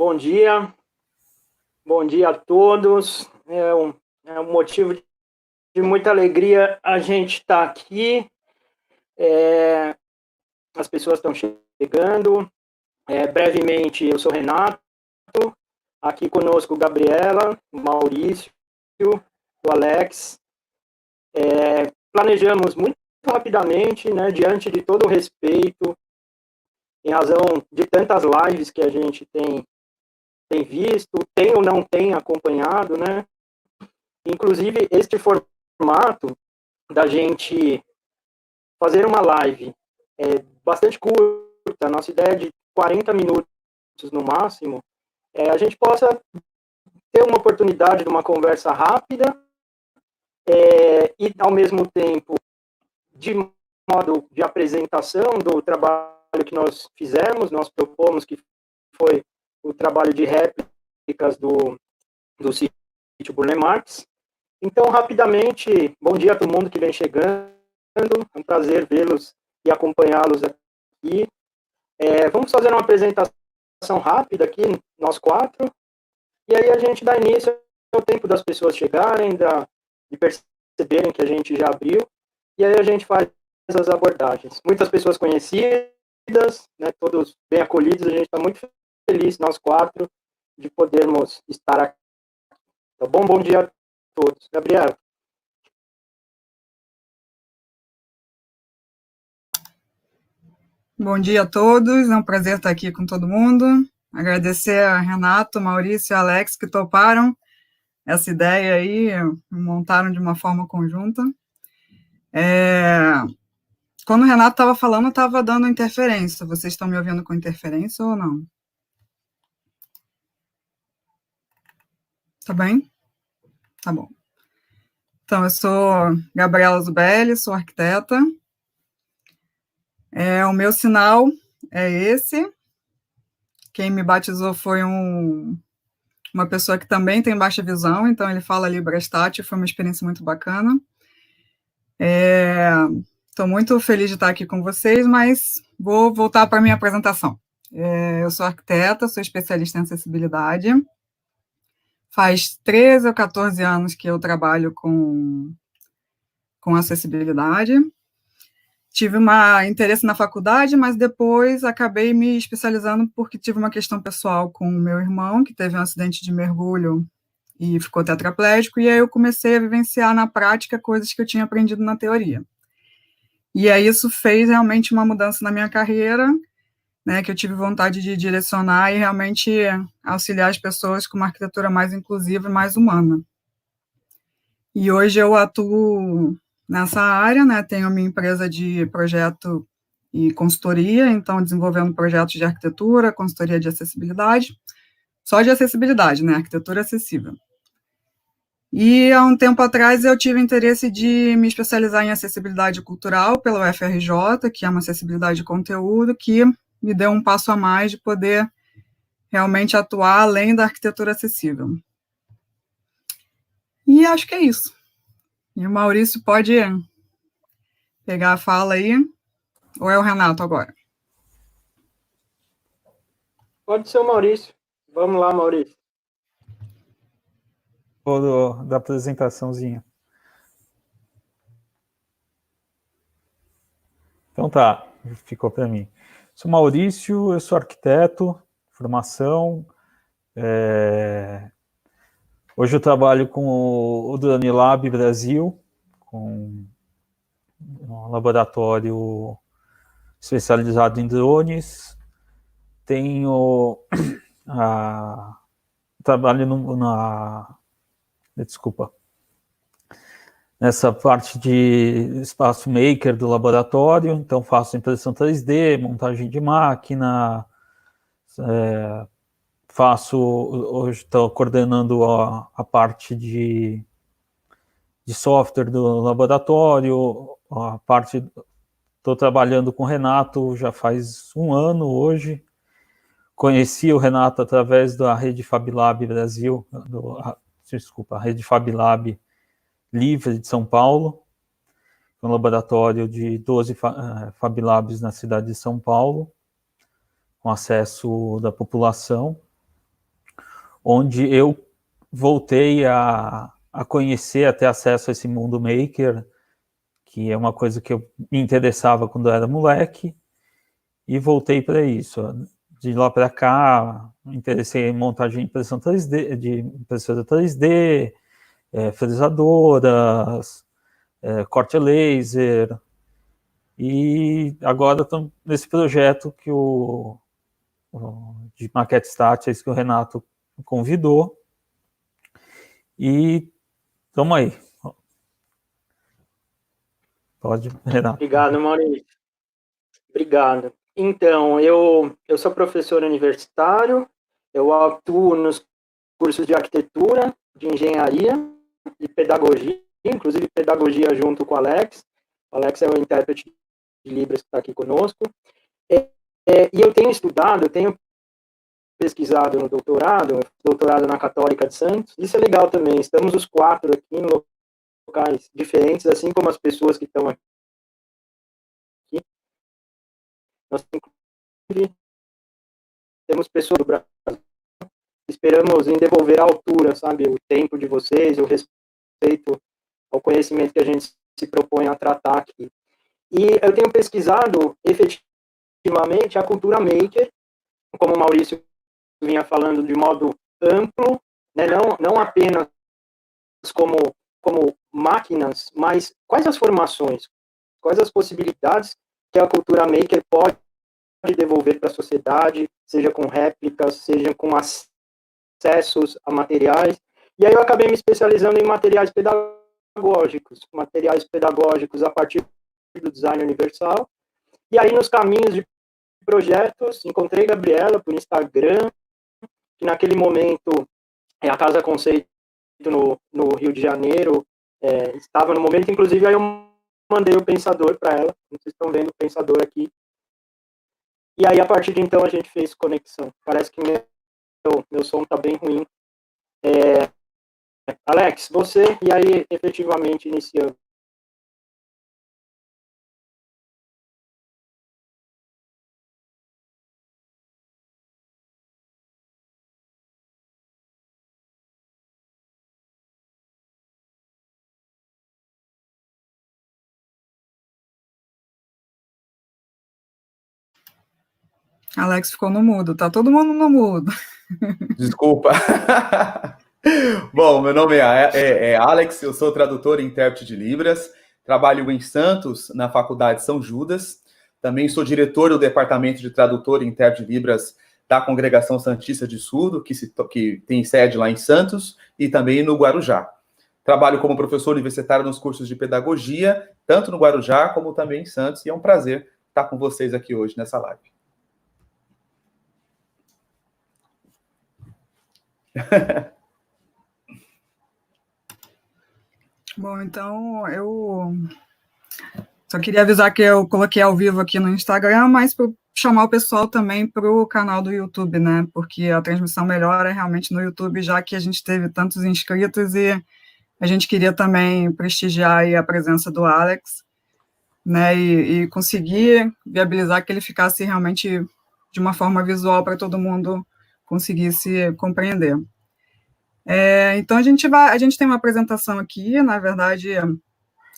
bom dia a todos. É um motivo de muita alegria a gente estar aqui. As pessoas estão chegando. Brevemente, eu sou Renato, aqui conosco Gabriela, o Maurício, o Alex. Planejamos muito rapidamente, né, diante de todo o respeito, em razão de tantas lives que a gente tem visto, tem ou não tem acompanhado, né? Inclusive, este formato da gente fazer uma live bastante curta, a nossa ideia é de 40 minutos no máximo, a gente possa ter uma oportunidade de uma conversa rápida e, ao mesmo tempo, de modo de apresentação do trabalho que nós fizemos, nós propomos que foi o trabalho de réplicas do sítio Burle Marx. Então, rapidamente, bom dia a todo mundo que vem chegando, é um prazer vê-los e acompanhá-los aqui. Vamos fazer uma apresentação rápida aqui, nós quatro, e aí a gente dá início ao tempo das pessoas chegarem, de perceberem que a gente já abriu, e aí a gente faz as abordagens. Muitas pessoas conhecidas, né, todos bem acolhidos, a gente está muito feliz, nós quatro, de podermos estar aqui. Tá bom? Bom dia a todos. Gabriel. Bom dia a todos, é um prazer estar aqui com todo mundo. Agradecer a Renato, Maurício e Alex que toparam essa ideia aí, montaram de uma forma conjunta. Quando o Renato estava falando, estava dando interferência. Vocês estão me ouvindo com interferência ou não? Tá bem? Tá bom. Então, eu sou Gabriela Zubelli, sou arquiteta. O meu sinal é esse. Quem me batizou foi uma pessoa que também tem baixa visão, então ele fala Librastat, foi uma experiência muito bacana. Estou muito feliz de estar aqui com vocês, mas vou voltar para a minha apresentação. Eu sou arquiteta, sou especialista em acessibilidade. Faz 13 ou 14 anos que eu trabalho com acessibilidade. Tive um interesse na faculdade, mas depois acabei me especializando porque tive uma questão pessoal com o meu irmão, que teve um acidente de mergulho e ficou tetraplégico, e aí eu comecei a vivenciar na prática coisas que eu tinha aprendido na teoria. E aí isso fez realmente uma mudança na minha carreira, né, que eu tive vontade de direcionar e realmente auxiliar as pessoas com uma arquitetura mais inclusiva e mais humana. E hoje eu atuo nessa área, né, tenho minha empresa de projeto e consultoria, então desenvolvendo projetos de arquitetura, consultoria de acessibilidade, só de acessibilidade, né, arquitetura acessível. E há um tempo atrás eu tive interesse de me especializar em acessibilidade cultural pela UFRJ, que é uma acessibilidade de conteúdo, que me deu um passo a mais de poder realmente atuar além da arquitetura acessível. E acho que é isso. E o Maurício pode pegar a fala aí, ou é o Renato agora? Pode ser o Maurício. Vamos lá, Maurício. Da apresentaçãozinha. Então tá, ficou para mim. Sou Maurício, eu sou arquiteto, formação. Hoje eu trabalho com o Drone Lab Brasil, com um laboratório especializado em drones. Tenho trabalho nessa parte de espaço maker do laboratório, então faço impressão 3D, montagem de máquina, hoje estou coordenando a parte de software do laboratório, estou trabalhando com o Renato já faz um ano hoje. Conheci o Renato através da Rede FabLab Brasil, a Rede FabLab Livre de São Paulo, um laboratório de 12 FabLabs na cidade de São Paulo, com acesso da população. onde eu voltei a conhecer, a ter acesso a esse mundo maker, que é uma coisa que eu me interessava quando eu era moleque, e voltei para isso. De lá para cá, me interessei em montagem de impressão 3D, de impressora 3D, frisadoras, corte laser, e agora estamos nesse projeto que de maquete estática que o Renato convidou, e estamos aí. Pode, Renato. Obrigado, Maurício. Obrigado. Então, eu sou professor universitário, eu atuo nos cursos de arquitetura, de engenharia e pedagogia, inclusive pedagogia junto com o Alex. O Alex é o intérprete de Libras que está aqui conosco. E eu tenho estudado, eu tenho pesquisado no doutorado na Católica de Santos. Isso é legal também, estamos os 4 aqui em locais diferentes, assim como as pessoas que estão aqui. Nós, inclusive, temos pessoas do Brasil. Esperamos em devolver à altura, sabe, o tempo de vocês, o respeito ao conhecimento que a gente se propõe a tratar aqui. E eu tenho pesquisado, efetivamente, a cultura maker, como o Maurício vinha falando, de modo amplo, né, não apenas como máquinas, mas quais as formações, quais as possibilidades que a cultura maker pode devolver para a sociedade, seja com réplicas, seja com acessos a materiais. E aí eu acabei me especializando em materiais pedagógicos a partir do design universal. E aí, nos caminhos de projetos, encontrei Gabriela por Instagram, que naquele momento a Casa Conceito no Rio de Janeiro estava no momento, inclusive aí eu mandei o pensador para ela, vocês estão vendo o pensador aqui. E aí, a partir de então, a gente fez conexão. Parece que meu som está bem ruim. Alex, você, e aí, efetivamente, iniciando. Alex ficou no mudo, tá todo mundo no mudo. Desculpa. Bom, meu nome é Alex, eu sou tradutor e intérprete de Libras, trabalho em Santos, na Faculdade São Judas, também sou diretor do Departamento de Tradutor e Intérprete de Libras da Congregação Santista de Surdo, que tem sede lá em Santos, e também no Guarujá. Trabalho como professor universitário nos cursos de pedagogia, tanto no Guarujá como também em Santos, e é um prazer estar com vocês aqui hoje nessa live. Bom, então eu só queria avisar que eu coloquei ao vivo aqui no Instagram, mas para chamar o pessoal também para o canal do YouTube, né? Porque a transmissão melhor é realmente no YouTube, já que a gente teve tantos inscritos e a gente queria também prestigiar aí a presença do Alex, né? E conseguir viabilizar que ele ficasse realmente de uma forma visual para todo mundo conseguir se compreender. Então a gente tem uma apresentação aqui, na verdade,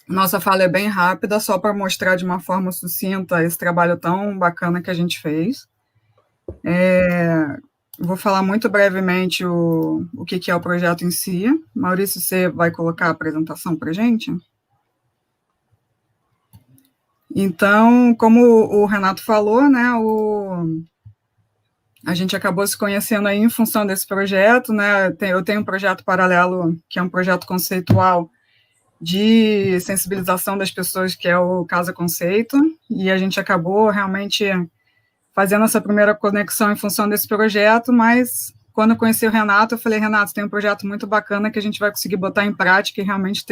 nossa fala é bem rápida, só para mostrar de uma forma sucinta esse trabalho tão bacana que a gente fez. Vou falar muito brevemente o que é o projeto em si. Maurício, você vai colocar a apresentação para a gente? Então, como o Renato falou, né, a gente acabou se conhecendo aí em função desse projeto, né? Eu tenho um projeto paralelo, que é um projeto conceitual de sensibilização das pessoas, que é o Casa Conceito, e a gente acabou realmente fazendo essa primeira conexão em função desse projeto, mas quando eu conheci o Renato, eu falei, Renato, tem um projeto muito bacana que a gente vai conseguir botar em prática e realmente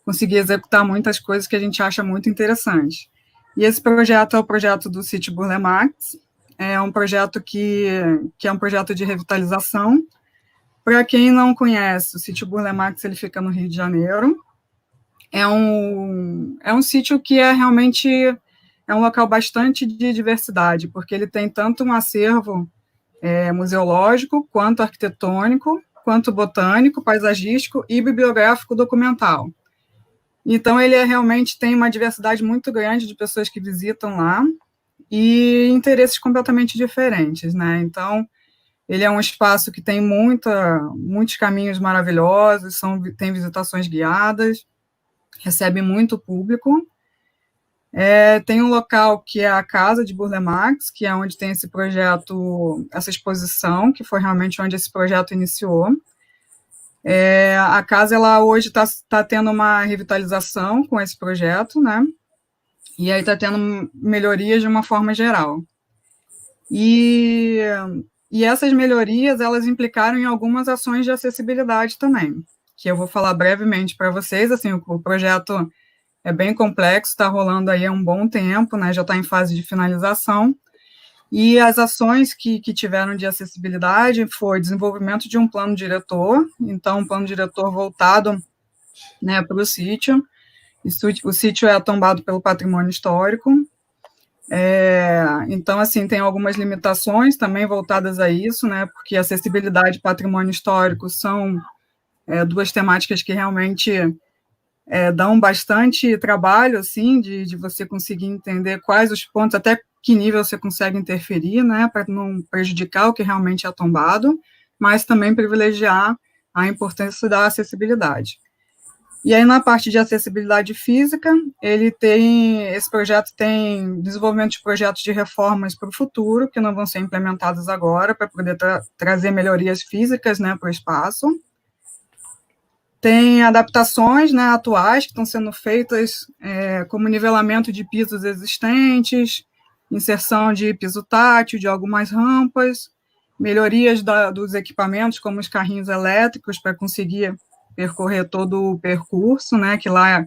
conseguir executar muitas coisas que a gente acha muito interessante. E esse projeto é o projeto do Sítio Burle Marx, é um projeto que é um projeto de revitalização. Para quem não conhece, o Sítio Burle Marx, ele fica no Rio de Janeiro. É um sítio que realmente um local bastante de diversidade, porque ele tem tanto um acervo museológico, quanto arquitetônico, quanto botânico, paisagístico e bibliográfico documental. Então, ele realmente tem uma diversidade muito grande de pessoas que visitam lá e interesses completamente diferentes, né? Então, ele é um espaço que tem muitos caminhos maravilhosos, tem visitações guiadas, recebe muito público. Tem um local que é a Casa de Burle Marx, que é onde tem esse projeto, essa exposição, que foi realmente onde esse projeto iniciou. A casa, ela hoje está tendo uma revitalização com esse projeto, né? E aí está tendo melhorias de uma forma geral. E essas melhorias, elas implicaram em algumas ações de acessibilidade também, que eu vou falar brevemente para vocês. Assim, o projeto é bem complexo, está rolando aí há um bom tempo, né? Já está em fase de finalização. E as ações que tiveram de acessibilidade foi desenvolvimento de um plano diretor, então um plano diretor voltado, né, para o sítio. O sítio é tombado pelo patrimônio histórico. Então, assim, tem algumas limitações também voltadas a isso, né, porque acessibilidade e patrimônio histórico são duas temáticas que realmente dão bastante trabalho, assim, de você conseguir entender quais os pontos, até que nível você consegue interferir, né, para não prejudicar o que realmente é tombado, mas também privilegiar a importância da acessibilidade. E aí, na parte de acessibilidade física, esse projeto tem desenvolvimento de projetos de reformas para o futuro, que não vão ser implementados agora, para poder trazer melhorias físicas, né, para o espaço. Tem adaptações, né, atuais que estão sendo feitas, como nivelamento de pisos existentes, inserção de piso tátil, de algumas rampas, melhorias dos equipamentos, como os carrinhos elétricos, para conseguir percorrer todo o percurso, né, que lá,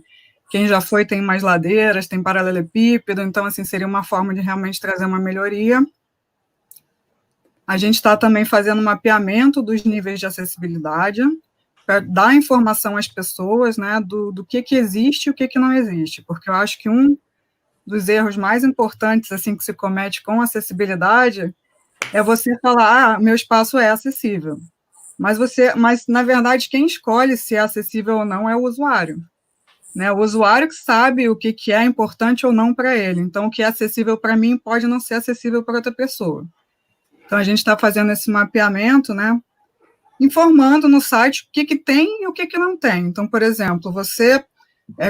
quem já foi, tem mais ladeiras, tem paralelepípedo, então, assim, seria uma forma de realmente trazer uma melhoria. A gente está também fazendo um mapeamento dos níveis de acessibilidade, para dar informação às pessoas, né, do que existe e o que não existe, porque eu acho que um dos erros mais importantes, assim, que se comete com acessibilidade é você falar, meu espaço é acessível, mas na verdade, quem escolhe se é acessível ou não é o usuário, né, o usuário que sabe o que é importante ou não para ele, então o que é acessível para mim pode não ser acessível para outra pessoa. Então, a gente está fazendo esse mapeamento, né, informando no site o que tem e o que não tem. Então, por exemplo,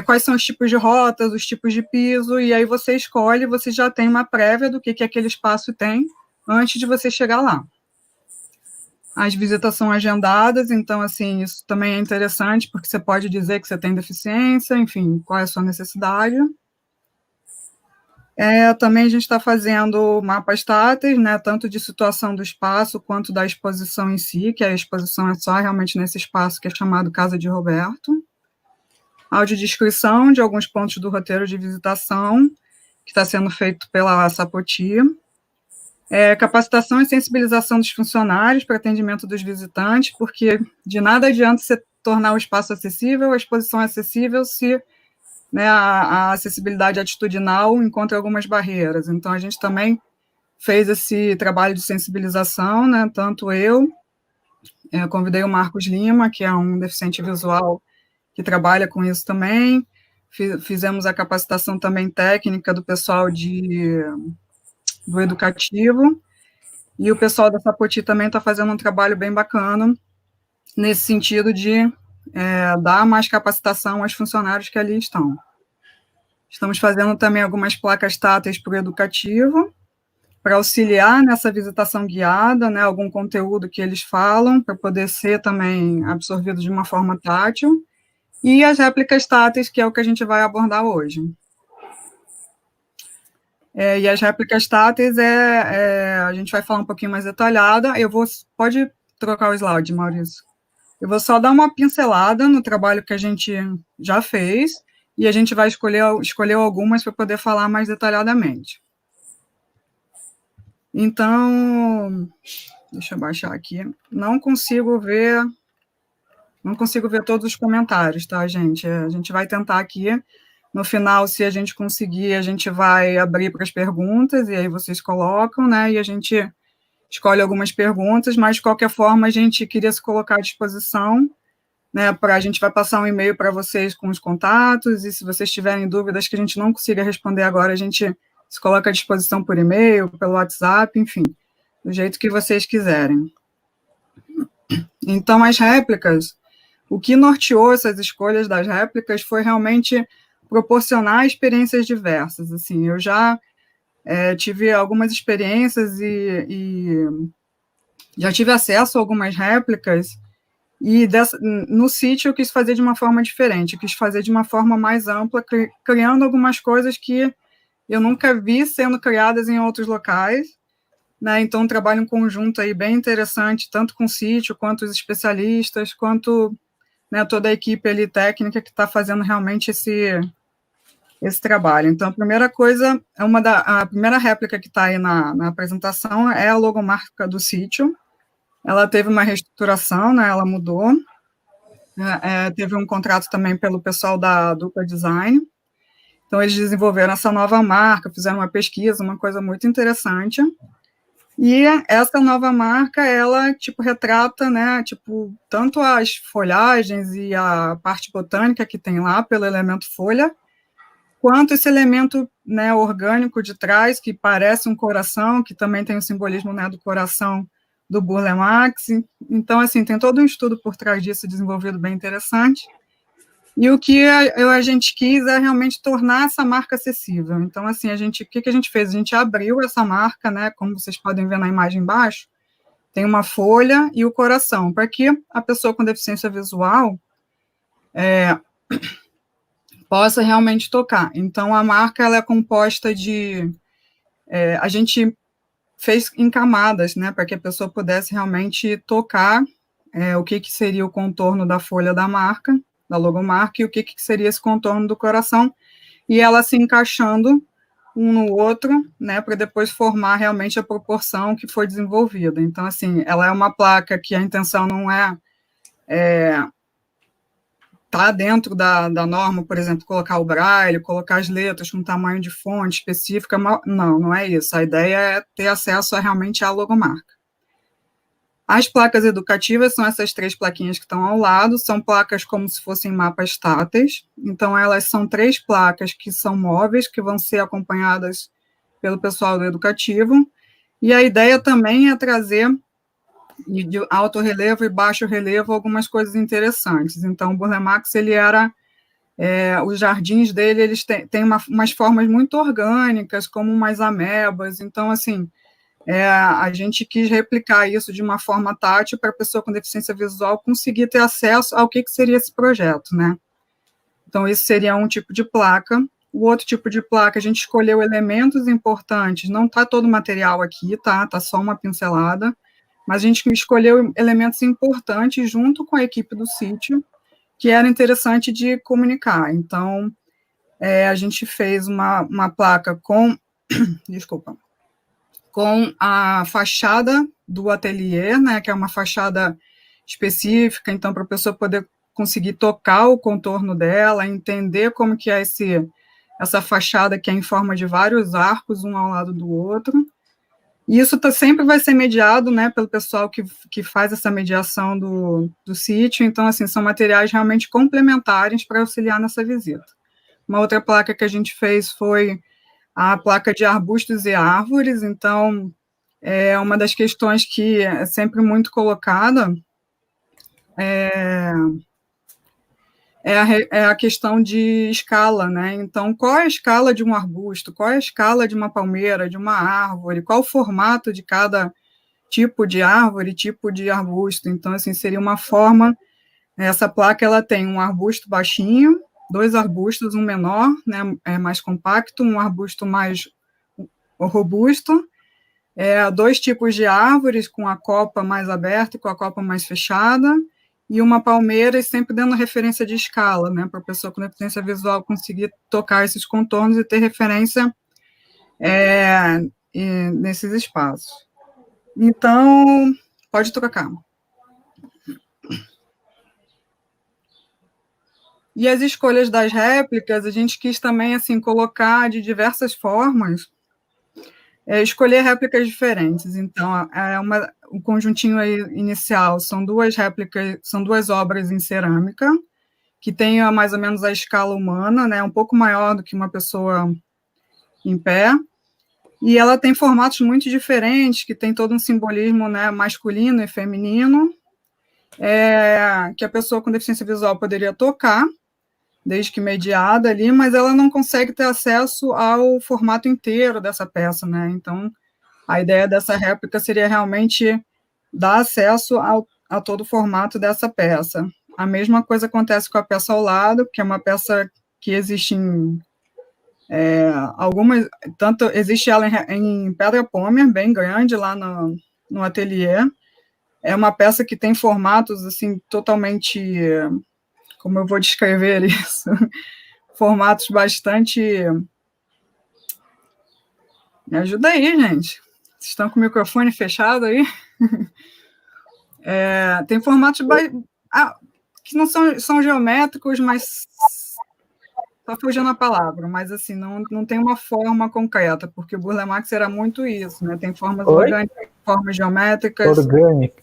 quais são os tipos de rotas, os tipos de piso, e aí você escolhe, você já tem uma prévia do que aquele espaço tem antes de você chegar lá. As visitas são agendadas, então, assim, isso também é interessante, porque você pode dizer que você tem deficiência, enfim, qual é a sua necessidade. Também a gente está fazendo mapas táteis, né, tanto de situação do espaço quanto da exposição em si, que a exposição é só realmente nesse espaço que é chamado Casa de Roberto. Audiodescrição de alguns pontos do roteiro de visitação, que está sendo feito pela Sapoti. Capacitação e sensibilização dos funcionários para atendimento dos visitantes, porque de nada adianta você tornar o espaço acessível, a exposição acessível, se, né, a acessibilidade atitudinal encontra algumas barreiras. Então, a gente também fez esse trabalho de sensibilização, né, tanto eu convidei o Marcos Lima, que é um deficiente visual que trabalha com isso também, fizemos a capacitação também técnica do pessoal do educativo, e o pessoal da Sapoti também está fazendo um trabalho bem bacana, nesse sentido de dar mais capacitação aos funcionários que ali estão. Estamos fazendo também algumas placas táteis para o educativo, para auxiliar nessa visitação guiada, né, algum conteúdo que eles falam, para poder ser também absorvido de uma forma tátil, e as réplicas táteis, que é o que a gente vai abordar hoje. E as réplicas táteis, a gente vai falar um pouquinho mais detalhada. Pode trocar o slide, Maurício. Eu vou só dar uma pincelada no trabalho que a gente já fez, e a gente vai escolher algumas para poder falar mais detalhadamente. Então, deixa eu baixar aqui. Não consigo ver todos os comentários, tá, gente? A gente vai tentar aqui. No final, se a gente conseguir, a gente vai abrir para as perguntas, e aí vocês colocam, né? E a gente escolhe algumas perguntas, mas, de qualquer forma, a gente queria se colocar à disposição, né, a gente vai passar um e-mail para vocês com os contatos, e se vocês tiverem dúvidas que a gente não consiga responder agora, a gente se coloca à disposição por e-mail, pelo WhatsApp, enfim, do jeito que vocês quiserem. Então, as réplicas, o que norteou essas escolhas das réplicas foi realmente proporcionar experiências diversas. Assim, eu já tive algumas experiências e já tive acesso a algumas réplicas, e no sítio eu quis fazer de uma forma diferente, eu quis fazer de uma forma mais ampla, criando algumas coisas que eu nunca vi sendo criadas em outros locais, né? Então, um trabalho em conjunto aí bem interessante, tanto com o sítio, quanto os especialistas, quanto, né, toda a equipe ali técnica que está fazendo realmente esse trabalho. Então, a primeira coisa, a primeira réplica que está aí na apresentação é a logomarca do sítio. Ela teve uma reestruturação, né, ela mudou, teve um contrato também pelo pessoal da Dupla Design, então eles desenvolveram essa nova marca, fizeram uma pesquisa, uma coisa muito interessante, e essa nova marca, ela, tipo, retrata, né, tipo, tanto as folhagens e a parte botânica que tem lá, pelo elemento folha, quanto esse elemento, né, orgânico de trás, que parece um coração, que também tem o simbolismo, né, do coração do Burle Marx. Então, assim, tem todo um estudo por trás disso, desenvolvido bem interessante, e o que a gente quis é realmente tornar essa marca acessível. Então, assim, o que a gente fez? A gente abriu essa marca, né, como vocês podem ver na imagem embaixo, tem uma folha e o coração, para que a pessoa com deficiência visual possa realmente tocar. Então, a marca, ela é composta de... a gente fez em camadas, né, para que a pessoa pudesse realmente tocar o que seria o contorno da folha da marca, da logomarca, e o que seria esse contorno do coração, e ela se encaixando um no outro, né, para depois formar realmente a proporção que foi desenvolvida. Então, assim, ela é uma placa que a intenção não tá dentro da norma, por exemplo, colocar o braille, colocar as letras com tamanho de fonte específica, não é isso. A ideia é ter acesso realmente à logomarca. As placas educativas são essas 3 plaquinhas que estão ao lado, são placas como se fossem mapas táteis, então elas são 3 placas que são móveis, que vão ser acompanhadas pelo pessoal do educativo, e a ideia também é trazer de alto relevo e baixo relevo algumas coisas interessantes. Então, o Burle Marx, ele era... os jardins dele, eles têm umas formas muito orgânicas, como umas amebas, então, assim, a gente quis replicar isso de uma forma tátil para a pessoa com deficiência visual conseguir ter acesso ao que seria esse projeto, né? Então, esse seria um tipo de placa. O outro tipo de placa, a gente escolheu elementos importantes, não está todo o material aqui, tá só uma pincelada, mas a gente escolheu elementos importantes junto com a equipe do sítio, que era interessante de comunicar. Então, a gente fez uma placa com, desculpa, com a fachada do ateliê, né, que é uma fachada específica, então, para a pessoa poder conseguir tocar o contorno dela, entender como que é essa fachada que é em forma de vários arcos, um ao lado do outro. E isso sempre vai ser mediado, né, pelo pessoal que faz essa mediação do sítio, então, assim, são materiais realmente complementares para auxiliar nessa visita. Uma outra placa que a gente fez foi a placa de arbustos e árvores, então, é uma das questões que é sempre muito colocada, é a questão de escala, né? Então, qual é a escala de um arbusto? Qual é a escala de uma palmeira, de uma árvore? Qual o formato de cada tipo de árvore, tipo de arbusto? Então, assim, seria uma forma... Essa placa, ela tem um arbusto baixinho, 2 arbustos, um menor, né, mais compacto, um arbusto mais robusto, 2 tipos de árvores, com a copa mais aberta e com a copa mais fechada, e uma palmeira, e sempre dando referência de escala, né, para a pessoa com deficiência visual conseguir tocar esses contornos e ter referência nesses espaços. Então, pode trocar. E as escolhas das réplicas, a gente quis também, assim, colocar de diversas formas, escolher réplicas diferentes. Então, o conjuntinho aí inicial são 2 réplicas, são 2 obras em cerâmica, que tem mais ou menos a escala humana, né, um pouco maior do que uma pessoa em pé, e ela tem formatos muito diferentes, que tem todo um simbolismo, né, masculino e feminino, que a pessoa com deficiência visual poderia tocar, desde que mediada ali, mas ela não consegue ter acesso ao formato inteiro dessa peça, né? Então, a ideia dessa réplica seria realmente dar acesso a todo o formato dessa peça. A mesma coisa acontece com a peça ao lado, que é uma peça que existe em algumas, tanto existe ela em pedra pómez, bem grande, lá no ateliê. É uma peça que tem formatos, assim, totalmente, como eu vou descrever isso, formatos bastante... Me ajuda aí, gente. Vocês estão com o microfone fechado aí? Tem formatos que não são geométricos, mas... Está fugindo a palavra, mas assim, não tem uma forma concreta, porque o Burle Marx era muito isso, né? Tem formas orgânicas, formas geométricas. Orgânica.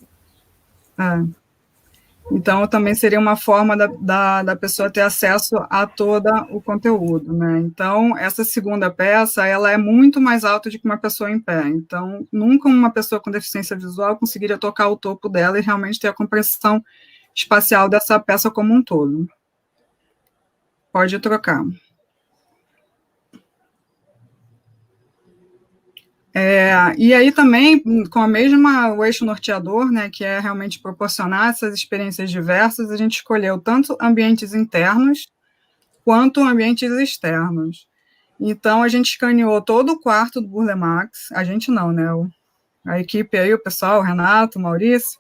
Então, também seria uma forma da pessoa ter acesso a todo o conteúdo, né? Então, essa segunda peça, ela é muito mais alta do que uma pessoa em pé. Então, nunca uma pessoa com deficiência visual conseguiria tocar o topo dela e realmente ter a compreensão espacial dessa peça como um todo. Pode trocar. E aí também, com o eixo norteador, né, que é realmente proporcionar essas experiências diversas, a gente escolheu tanto ambientes internos quanto ambientes externos. Então, a gente escaneou todo o quarto do Burle Marx, a gente não, né, a equipe aí, o pessoal, o Renato, o Maurício,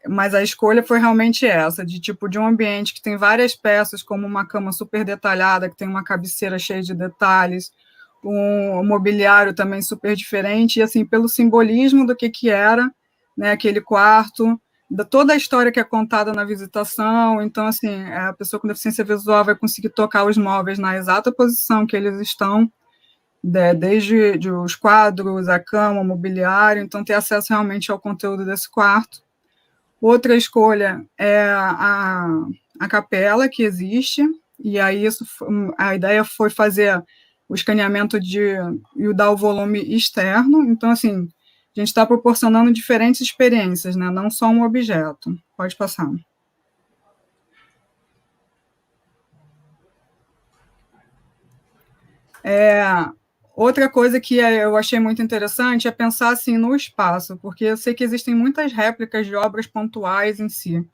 mas a escolha foi realmente essa, de um ambiente que tem várias peças, como uma cama super detalhada, que tem uma cabeceira cheia de detalhes, um mobiliário também super diferente, e assim, pelo simbolismo do que era, né, aquele quarto, toda a história que é contada na visitação. Então, assim, a pessoa com deficiência visual vai conseguir tocar os móveis na exata posição que eles estão, desde os quadros, a cama, o mobiliário, então ter acesso realmente ao conteúdo desse quarto. Outra escolha é a capela que existe, e aí a ideia foi fazer o escaneamento e dar o volume externo. Então, assim, a gente está proporcionando diferentes experiências, né? Não só um objeto. Pode passar. Outra coisa que eu achei muito interessante é pensar assim no espaço, porque eu sei que existem muitas réplicas de obras pontuais em si.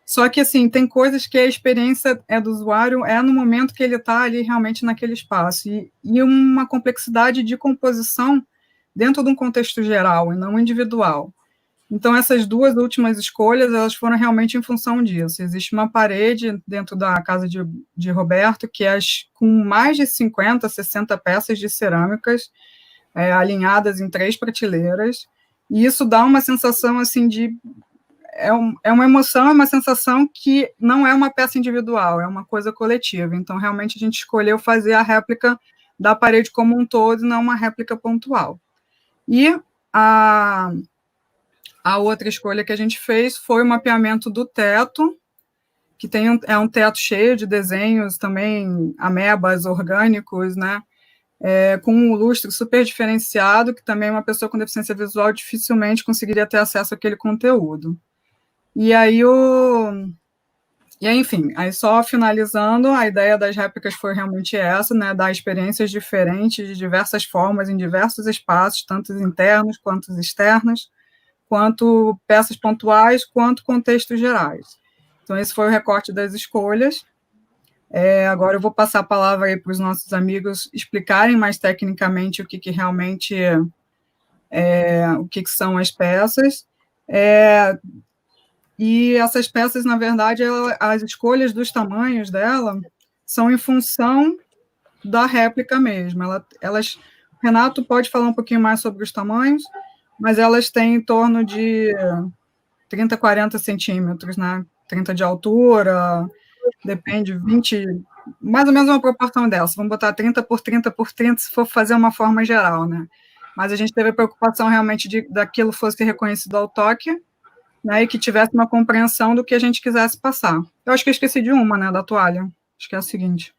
Só que, assim, tem coisas que a experiência do usuário no momento que ele está ali realmente naquele espaço, e uma complexidade de composição dentro de um contexto geral e não individual. Então, essas 2 últimas escolhas, elas foram realmente em função disso. Existe uma parede dentro da casa de Roberto, que é com mais de 50, 60 peças de cerâmicas, alinhadas em 3 prateleiras, e isso dá uma sensação, assim, é uma emoção, é uma sensação que não é uma peça individual, é uma coisa coletiva. Então, realmente, a gente escolheu fazer a réplica da parede como um todo, e não uma réplica pontual. E a outra escolha que a gente fez foi o mapeamento do teto, que é um teto cheio de desenhos também, amebas orgânicos, né? Com um lustre super diferenciado, que também uma pessoa com deficiência visual dificilmente conseguiria ter acesso àquele conteúdo. E aí, enfim, aí só finalizando, a ideia das réplicas foi realmente essa, né, dar experiências diferentes, de diversas formas, em diversos espaços, tanto internos quanto externos, quanto peças pontuais, quanto contextos gerais. Então, esse foi o recorte das escolhas. Agora eu vou passar a palavra aí para os nossos amigos explicarem mais tecnicamente o que realmente o que são as peças. E essas peças, na verdade, as escolhas dos tamanhos dela são em função da réplica mesmo. Renato pode falar um pouquinho mais sobre os tamanhos, mas elas têm em torno de 30, 40 centímetros, né? 30 de altura, depende, 20 mais ou menos uma proporção dessa, vamos botar 30 por 30 por 30, se for fazer uma forma geral, né? Mas a gente teve a preocupação realmente de daquilo fosse reconhecido ao toque, né, e que tivesse uma compreensão do que a gente quisesse passar. Eu acho que eu esqueci de uma, né, da toalha. Acho que é a seguinte.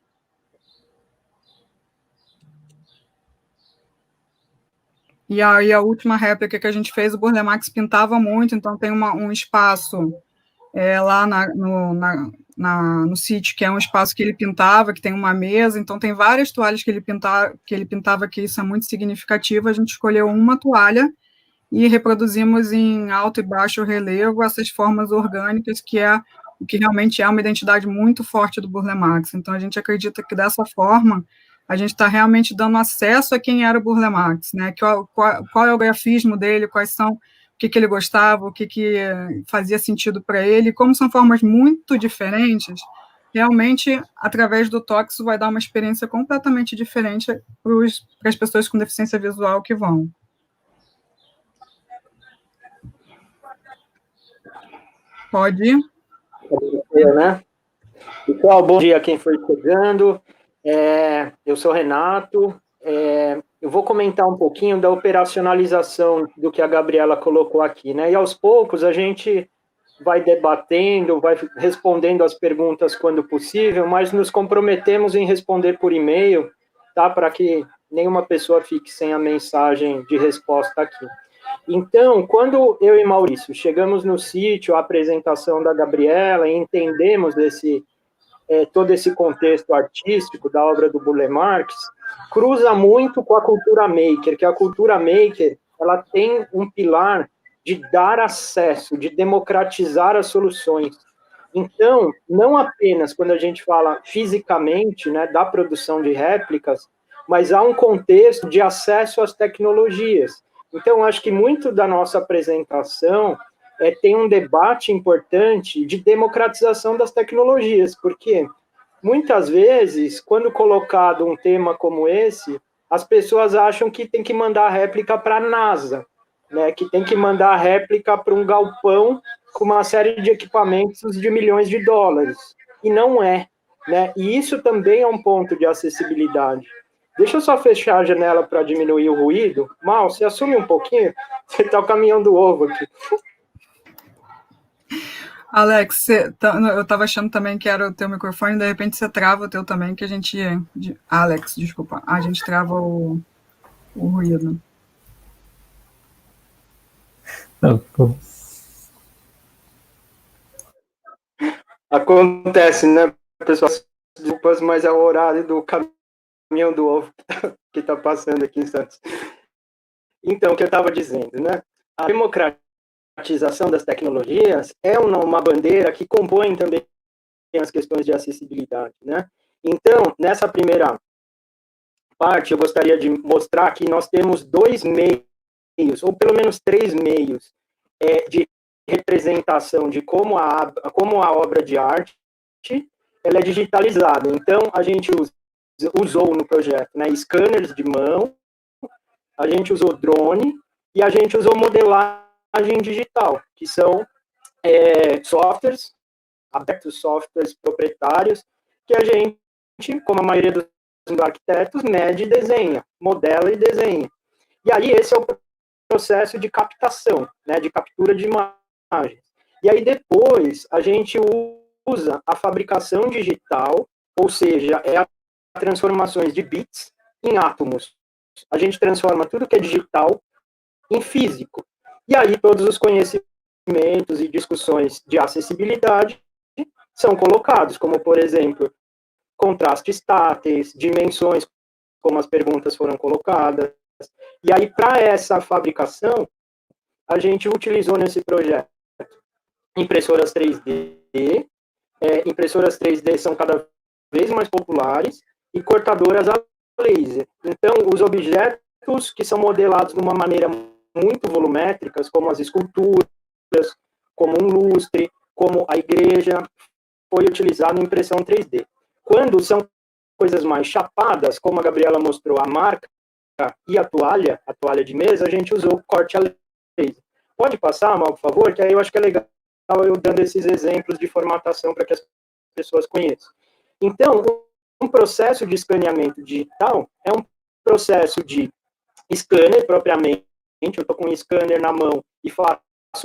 E aí a última réplica que a gente fez, o Burle Marx pintava muito, então tem um espaço lá no sítio, que é um espaço que ele pintava, que tem uma mesa, então tem várias toalhas que ele pintava, que isso é muito significativo. A gente escolheu uma toalha e reproduzimos em alto e baixo relevo essas formas orgânicas, que é o que realmente é uma identidade muito forte do Burle Marx. Então, a gente acredita que, dessa forma, a gente está realmente dando acesso a quem era o Burle Marx, né? Qual é o grafismo dele, quais são, o que ele gostava, o que fazia sentido para ele, como são formas muito diferentes, realmente, através do toque, isso vai dar uma experiência completamente diferente para as pessoas com deficiência visual que vão. Pode ir. Né? Pessoal, bom dia a quem foi chegando. Eu sou Renato. Eu vou comentar um pouquinho da operacionalização do que a Gabriela colocou aqui, né? E aos poucos a gente vai debatendo, vai respondendo as perguntas quando possível, mas nos comprometemos em responder por e-mail, tá? Para que nenhuma pessoa fique sem a mensagem de resposta aqui. Então, quando eu e Maurício chegamos no sítio, a apresentação da Gabriela, e entendemos todo esse contexto artístico da obra do Burle Marx, cruza muito com a cultura maker, que a cultura maker ela tem um pilar de dar acesso, de democratizar as soluções. Então, não apenas quando a gente fala fisicamente, né, da produção de réplicas, mas há um contexto de acesso às tecnologias. Então, acho que muito da nossa apresentação tem um debate importante de democratização das tecnologias, porque muitas vezes, quando colocado um tema como esse, as pessoas acham que tem que mandar a réplica para a NASA, né, que tem que mandar a réplica para um galpão com uma série de equipamentos de milhões de dólares. E não é, né? E isso também é um ponto de acessibilidade. Deixa eu só fechar a janela para diminuir o ruído. Mal, você assume um pouquinho? Você está o caminhão do ovo aqui. Alex, eu estava achando também que era o teu microfone, de repente você trava o teu também, que a gente... Alex, desculpa. A gente trava o ruído. Acontece, né, pessoal? Desculpas, mas é o horário do caminhão do ovo que está passando aqui em Santos. Então, o que eu estava dizendo, né? A democratização das tecnologias é uma bandeira que compõe também as questões de acessibilidade, né? Então, nessa primeira parte, eu gostaria de mostrar que nós temos 2 meios, ou pelo menos 3 meios, de representação de como a obra de arte ela é digitalizada. Então, a gente usou no projeto, né, scanners de mão, a gente usou drone e a gente usou modelagem digital, que são softwares abertos, softwares proprietários, que a gente, como a maioria dos arquitetos, mede e desenha, modela e desenha. E aí esse é o processo de captação, né, de captura de imagens. E aí depois a gente usa a fabricação digital, ou seja, a transformações de bits em átomos. A gente transforma tudo que é digital em físico. E aí todos os conhecimentos e discussões de acessibilidade são colocados, como, por exemplo, contrastes táteis, dimensões, como as perguntas foram colocadas. E aí, para essa fabricação, a gente utilizou nesse projeto impressoras 3D. Impressoras 3D são cada vez mais populares, e cortadoras a laser. Então, os objetos que são modelados de uma maneira muito volumétricas, como as esculturas, como um lustre, como a igreja, foi utilizado em impressão 3D. Quando são coisas mais chapadas, como a Gabriela mostrou, a marca e a toalha de mesa, a gente usou corte a laser. Pode passar, Mal, por favor, que aí eu acho que é legal eu dando esses exemplos de formatação para que as pessoas conheçam. Então, um processo de escaneamento digital é um processo de scanner propriamente. Eu estou com um scanner na mão e faço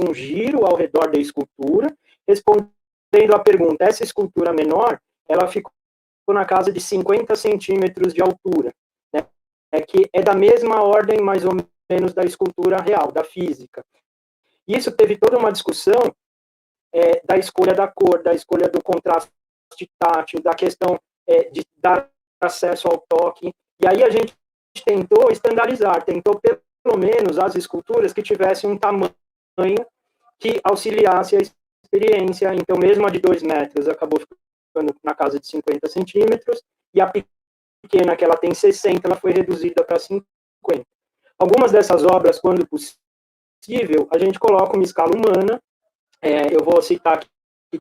um giro ao redor da escultura, respondendo à pergunta, essa escultura menor, ela ficou na casa de 50 centímetros de altura, né? Que é da mesma ordem, mais ou menos, da escultura real, da física. Isso teve toda uma discussão da escolha da cor, da escolha do contraste tátil, da questão de dar acesso ao toque. E aí a gente tentou estandarizar, tentou pelo menos as esculturas que tivessem um tamanho que auxiliasse a experiência. Então, mesmo a de 2 metros acabou ficando na casa de 50 centímetros, e a pequena, que ela tem 60, ela foi reduzida para 50. Algumas dessas obras, quando possível, a gente coloca uma escala humana. Eu vou citar aqui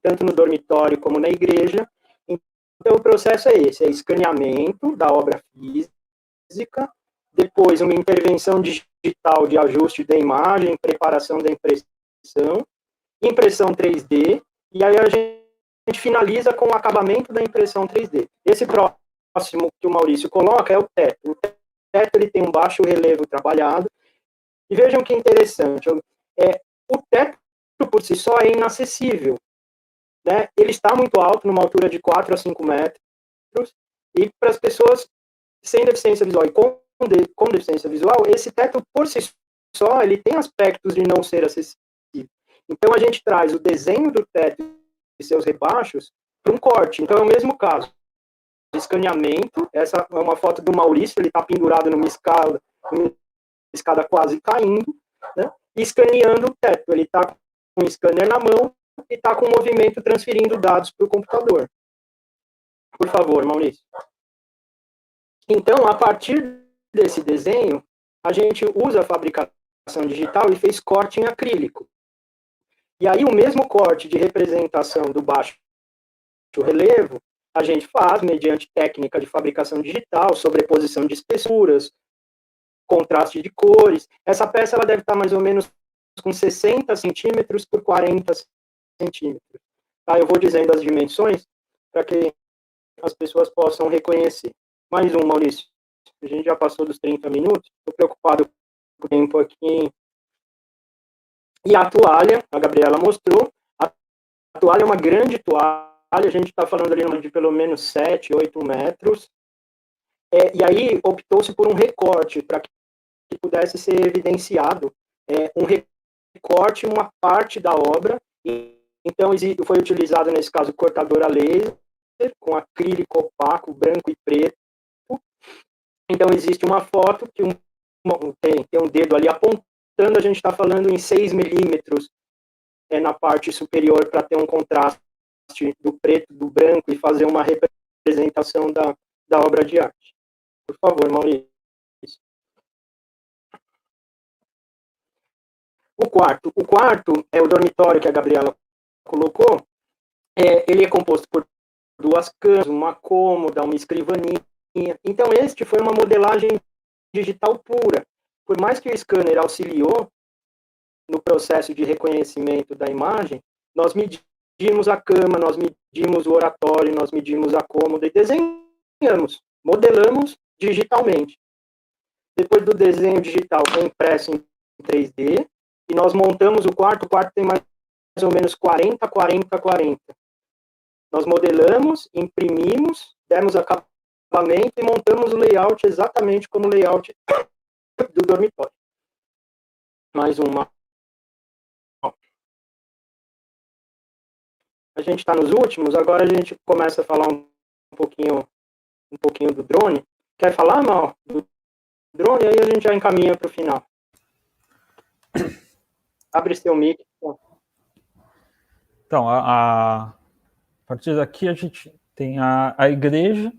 tanto no dormitório como na igreja. Então, o processo é esse, escaneamento da obra física, depois uma intervenção digital de ajuste da imagem, preparação da impressão 3D, e aí a gente finaliza com o acabamento da impressão 3D. Esse próximo que o Maurício coloca é o teto. O teto ele tem um baixo relevo trabalhado, e vejam que interessante, o teto por si só é inacessível, né? Ele está muito alto, numa altura de 4 a 5 metros, e para as pessoas sem deficiência visual e com deficiência visual, esse teto por si só, ele tem aspectos de não ser acessível. Então a gente traz o desenho do teto e seus rebaixos para um corte. Então é o mesmo caso. Escaneamento, essa é uma foto do Maurício, ele está pendurado numa escada quase caindo, né? E escaneando o teto. Ele está com um scanner na mão e está com o movimento transferindo dados para o computador. Por favor, Maurício. Então, a partir desse desenho, a gente usa a fabricação digital e fez corte em acrílico. E aí, o mesmo corte de representação do baixo relevo, a gente faz mediante técnica de fabricação digital, sobreposição de espessuras, contraste de cores. Essa peça ela deve estar mais ou menos com 60 centímetros por 40 centímetros. Tá? Eu vou dizendo as dimensões para que as pessoas possam reconhecer. Mais um, Maurício. A gente já passou dos 30 minutos. Estou preocupado com o tempo aqui. E a toalha, a Gabriela mostrou. A toalha é uma grande toalha. A gente está falando ali de pelo menos 7, 8 metros. E aí optou-se por um recorte para que pudesse ser evidenciado um recorte, uma parte da obra. Então, foi utilizado, nesse caso, cortador a laser, com acrílico opaco, branco e preto. Então, existe uma foto que tem um dedo ali apontando, a gente está falando em 6 milímetros na parte superior, para ter um contraste do preto, do branco, e fazer uma representação da obra de arte. Por favor, Maurício. O quarto é o dormitório que a Gabriela colocou. Ele é composto por 2 camas, uma cômoda, uma escrivaninha. Então, este foi uma modelagem digital pura. Por mais que o scanner auxiliou no processo de reconhecimento da imagem, nós medimos a cama, nós medimos o oratório, nós medimos a cômoda e desenhamos, modelamos digitalmente. Depois do desenho digital, foi impresso em 3D, e nós montamos o quarto tem mais ou menos 40, 40, 40. Nós modelamos, imprimimos, demos acabamento e montamos o layout exatamente como o layout do dormitório. Mais uma. A gente está nos últimos, agora a gente começa a falar um pouquinho do drone. Quer falar, Mal, do drone? Aí a gente já encaminha para o final. Abre seu mic. Então, a partir daqui a gente tem a igreja,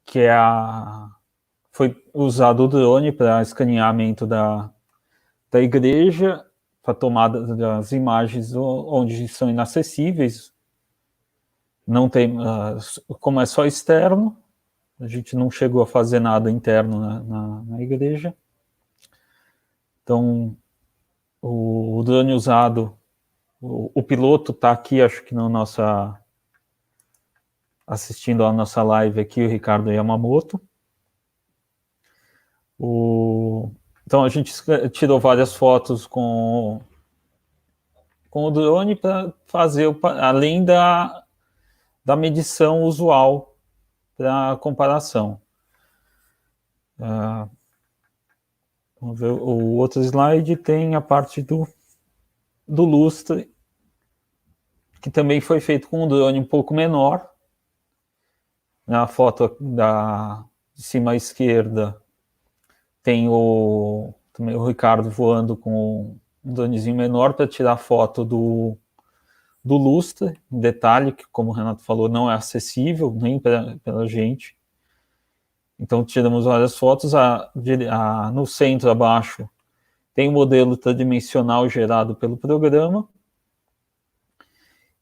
que foi usado o drone para escaneamento da igreja, para tomada das imagens onde são inacessíveis. Não tem, como é só externo, a gente não chegou a fazer nada interno na igreja. Então, o drone usado, o piloto está aqui, acho que na nossa assistindo a nossa live aqui, o Ricardo Yamamoto. Então, a gente tirou várias fotos com o drone para fazer, além da medição usual para comparação. Vamos ver, o outro slide tem a parte do lustre, que também foi feito com um drone um pouco menor. Na foto de cima à esquerda tem também o Ricardo voando com um dronezinho menor para tirar foto do lustre, um detalhe que, como o Renato falou, não é acessível nem pela gente. Então, tiramos várias fotos. No centro, abaixo, tem o modelo tridimensional gerado pelo programa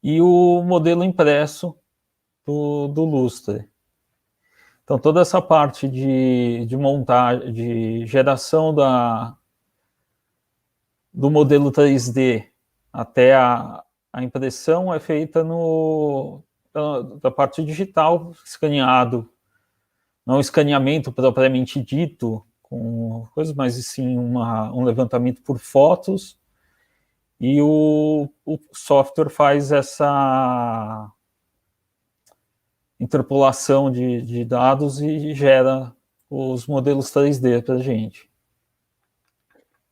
e o modelo impresso do lustre. Então, toda essa parte de montagem, de geração do modelo 3D até a impressão é feita da parte digital, escaneado. Não escaneamento propriamente dito, com coisas, mas sim um levantamento por fotos, e o software faz essa interpolação de dados e gera os modelos 3D para a gente.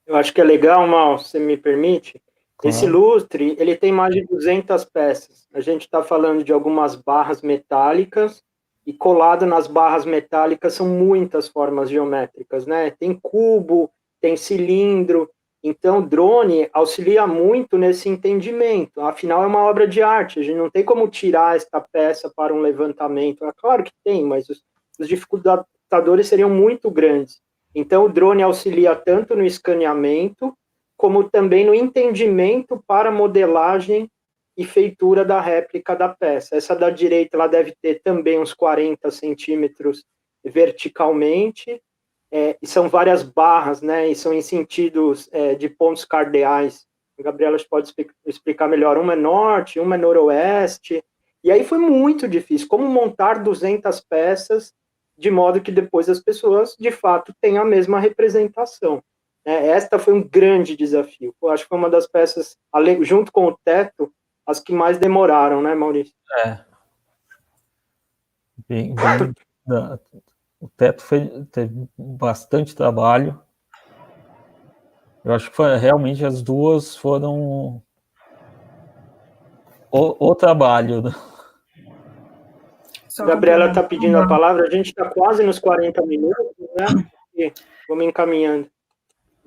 Eu acho que é legal, Mal, se me permite. Claro. Esse lustre, ele tem mais de 200 peças. A gente está falando de algumas barras metálicas, e colado nas barras metálicas são muitas formas geométricas, né? Tem cubo, tem cilindro. Então, o drone auxilia muito nesse entendimento. Afinal, é uma obra de arte. A gente não tem como tirar esta peça para um levantamento. É claro que tem, mas os dificultadores seriam muito grandes. Então, o drone auxilia tanto no escaneamento, como também no entendimento para modelagem e feitura da réplica da peça. Essa da direita, ela deve ter também uns 40 centímetros verticalmente, e são várias barras, né, e são em sentidos de pontos cardeais. A Gabriela pode explicar melhor, uma é norte, uma é noroeste, e aí foi muito difícil, como montar 200 peças de modo que depois as pessoas, de fato, tenham a mesma representação. Esta foi um grande desafio. Eu acho que foi uma das peças, junto com o teto, as que mais demoraram, né, Maurício? O teto teve bastante trabalho. Eu acho que realmente as duas foram o trabalho. A Gabriela está pedindo a palavra, a gente está quase nos 40 minutos, né? E vamos encaminhando.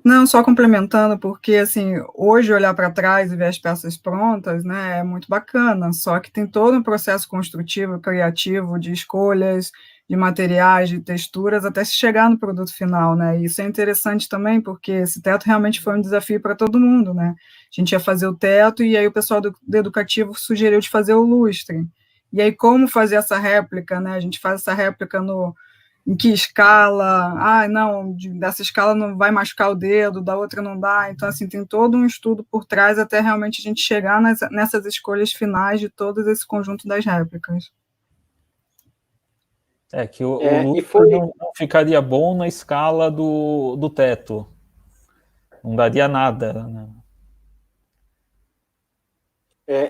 Não, só complementando, porque, assim, hoje olhar para trás e ver as peças prontas, né, é muito bacana, só que tem todo um processo construtivo, criativo, de escolhas, de materiais, de texturas, até se chegar no produto final, né, e isso é interessante também, porque esse teto realmente foi um desafio para todo mundo, né, a gente ia fazer o teto, e aí o pessoal do educativo sugeriu de fazer o lustre, e aí como fazer essa réplica, né, a gente faz essa réplica em que escala, não, dessa escala não vai machucar o dedo, da outra não dá, então, assim, tem todo um estudo por trás até realmente a gente chegar nessas escolhas finais de todo esse conjunto das réplicas. Que o lustre não ficaria bom na escala do teto, não daria nada, né?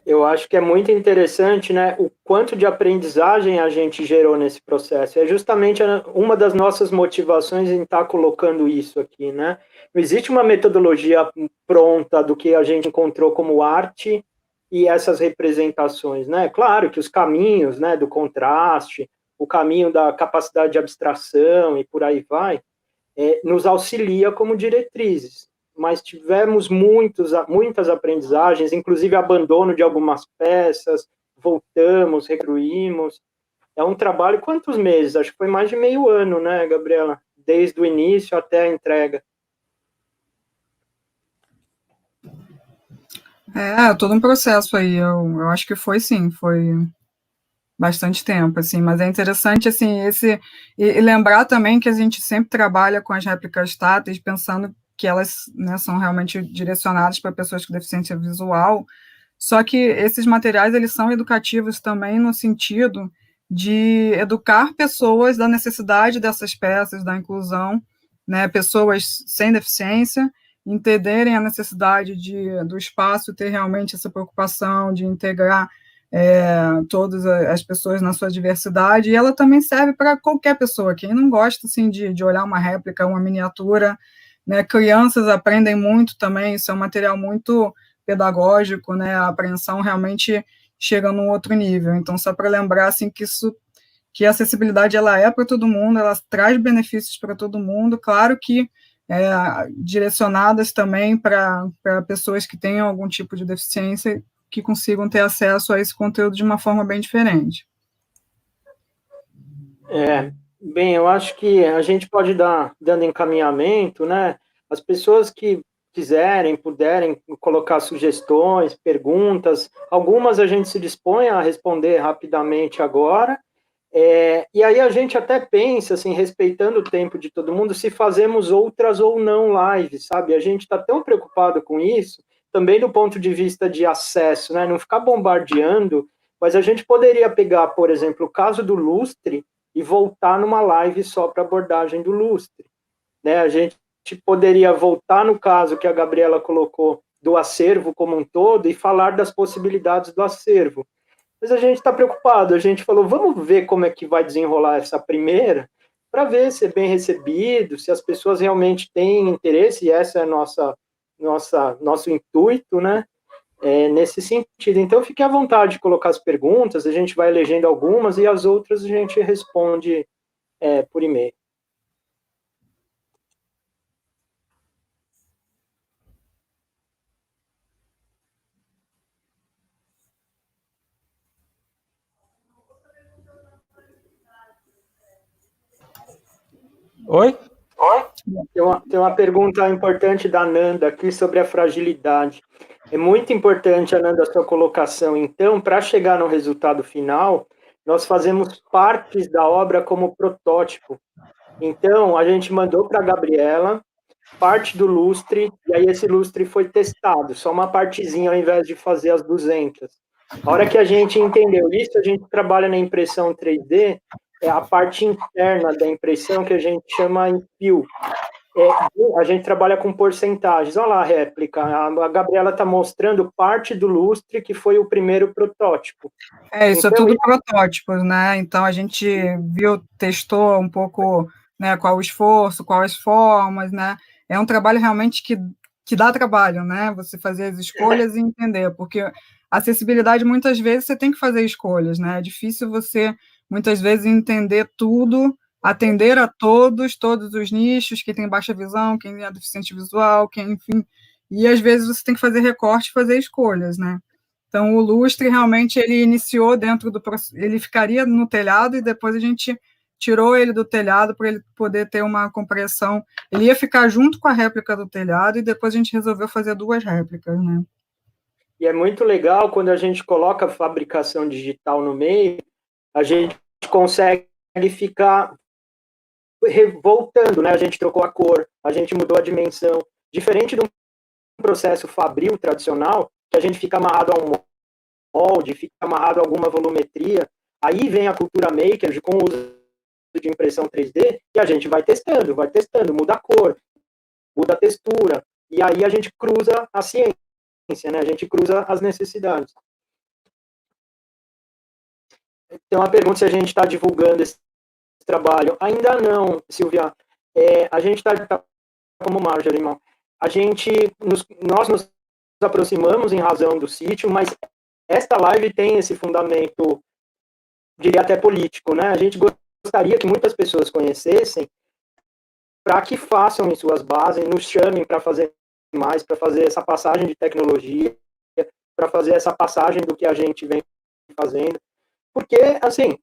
Eu acho que é muito interessante, né, o quanto de aprendizagem a gente gerou nesse processo. É justamente uma das nossas motivações em estar colocando isso aqui, né? Não existe uma metodologia pronta do que a gente encontrou como arte e essas representações, né? Claro que os caminhos, né, do contraste, o caminho da capacidade de abstração e por aí vai, nos auxilia como diretrizes. Mas tivemos muitas aprendizagens, inclusive abandono de algumas peças, voltamos, recruímos. É um trabalho, quantos meses? Acho que foi mais de meio ano, né, Gabriela? Desde o início até a entrega. Todo um processo aí, eu acho que foi bastante tempo, assim, mas é interessante, assim, e lembrar também que a gente sempre trabalha com as réplicas táteis, pensando que elas, né, são realmente direcionadas para pessoas com deficiência visual, só que esses materiais, eles são educativos também no sentido de educar pessoas da necessidade dessas peças, da inclusão, né, pessoas sem deficiência, entenderem a necessidade do espaço ter realmente essa preocupação de integrar todas as pessoas na sua diversidade, e ela também serve para qualquer pessoa, quem não gosta assim, de olhar uma réplica, uma miniatura, né, crianças aprendem muito também, isso é um material muito pedagógico, né, a apreensão realmente chega num outro nível, então só para lembrar assim, que a acessibilidade ela é para todo mundo, ela traz benefícios para todo mundo, claro que direcionadas também para pessoas que tenham algum tipo de deficiência, que consigam ter acesso a esse conteúdo de uma forma bem diferente. Bem, eu acho que a gente pode dando encaminhamento, né? As pessoas que quiserem, puderem colocar sugestões, perguntas, algumas a gente se dispõe a responder rapidamente agora, e aí a gente até pensa, assim, respeitando o tempo de todo mundo, se fazemos outras ou não lives, sabe? A gente está tão preocupado com isso, também do ponto de vista de acesso, né? Não ficar bombardeando, mas a gente poderia pegar, por exemplo, o caso do lustre e voltar numa live só para abordagem do lustre, né? A gente poderia voltar no caso que a Gabriela colocou do acervo como um todo e falar das possibilidades do acervo. Mas a gente está preocupado, a gente falou, vamos ver como é que vai desenrolar essa primeira, para ver se é bem recebido, se as pessoas realmente têm interesse, e essa é nosso intuito, né? Nesse sentido. Então, fique à vontade de colocar as perguntas, a gente vai elegendo algumas e as outras a gente responde por e-mail. Oi? Tem uma pergunta importante da Nanda aqui sobre a fragilidade. É muito importante, Ananda, a sua colocação. Então, para chegar no resultado final, nós fazemos partes da obra como protótipo. Então, a gente mandou para a Gabriela parte do lustre, e aí esse lustre foi testado, só uma partezinha ao invés de fazer as 200. A hora que a gente entendeu isso, a gente trabalha na impressão 3D, é a parte interna da impressão que a gente chama em fio. A gente trabalha com porcentagens. Olha lá a réplica. A Gabriela está mostrando parte do lustre, que foi o primeiro protótipo. Isso então, é tudo protótipos, né? Então, a gente testou um pouco, né, qual o esforço, quais as formas, né? É um trabalho realmente que dá trabalho, né? Você fazer as escolhas e entender, porque acessibilidade, muitas vezes, você tem que fazer escolhas, né? É difícil você, muitas vezes, entender tudo, atender a todos os nichos, quem tem baixa visão, quem é deficiente visual, quem, enfim, e às vezes você tem que fazer recorte e fazer escolhas, né? Então, o lustre, realmente, ele iniciou ele ficaria no telhado e depois a gente tirou ele do telhado para ele poder ter uma compressão. Ele ia ficar junto com a réplica do telhado e depois a gente resolveu fazer 2 réplicas, né? E é muito legal quando a gente coloca a fabricação digital no meio, a gente consegue ficar voltando, né? A gente trocou a cor, a gente mudou a dimensão. Diferente do processo fabril tradicional, que a gente fica amarrado a um molde, fica amarrado a alguma volumetria, aí vem a cultura maker com o uso de impressão 3D, e a gente vai testando, muda a cor, muda a textura, e aí a gente cruza a ciência, né? A gente cruza as necessidades. Tem uma pergunta se a gente está divulgando esse trabalho. Ainda não, Silvia. A gente está como Marjorie, irmão. Nós nos aproximamos em razão do sítio, mas esta live tem esse fundamento, diria até político, né? A gente gostaria que muitas pessoas conhecessem, para que façam em suas bases, nos chamem para fazer mais, para fazer essa passagem de tecnologia, para fazer essa passagem do que a gente vem fazendo, porque, assim,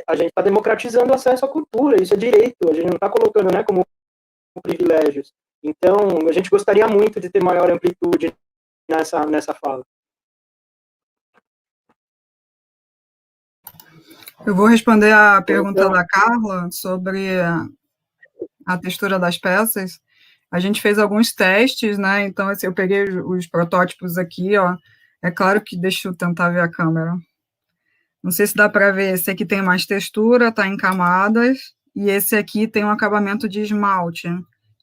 a gente está democratizando o acesso à cultura, isso é direito, a gente não está colocando, né, como privilégios. Então, a gente gostaria muito de ter maior amplitude nessa fala. Eu vou responder a pergunta da Carla sobre a textura das peças. A gente fez alguns testes, né? Então, assim, eu peguei os protótipos aqui, ó. É claro que, deixa eu tentar ver a câmera. Não sei se dá para ver, esse aqui tem mais textura, está em camadas, e esse aqui tem um acabamento de esmalte,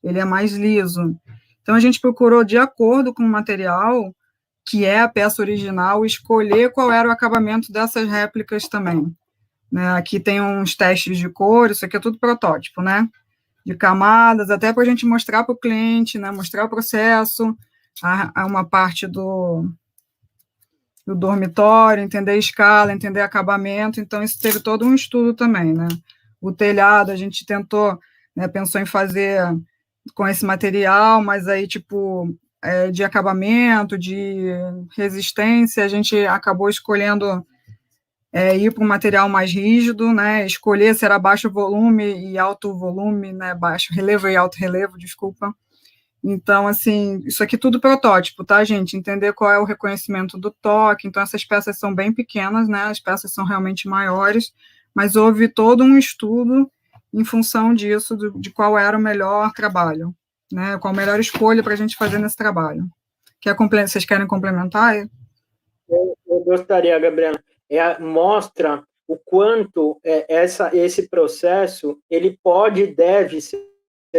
ele é mais liso. Então, a gente procurou, de acordo com o material, que é a peça original, escolher qual era o acabamento dessas réplicas também. Né? Aqui tem uns testes de cor, isso aqui é tudo protótipo, né? De camadas, até para a gente mostrar para o cliente, né? Mostrar o processo, uma parte do dormitório, entender a escala, entender acabamento, então isso teve todo um estudo também, né? O telhado a gente tentou, né, pensou em fazer com esse material, mas aí, tipo, de acabamento, de resistência, a gente acabou escolhendo ir para um material mais rígido, né, escolher se era baixo volume e alto volume, né, baixo relevo e alto relevo, desculpa. Então, assim, isso aqui tudo protótipo, tá, gente? Entender qual é o reconhecimento do toque. Então, essas peças são bem pequenas, né? As peças são realmente maiores, mas houve todo um estudo em função disso, de qual era o melhor trabalho, né? Qual a melhor escolha para a gente fazer nesse trabalho. Vocês querem complementar? Eu gostaria, Gabriela. Mostra o quanto esse processo ele pode e deve ser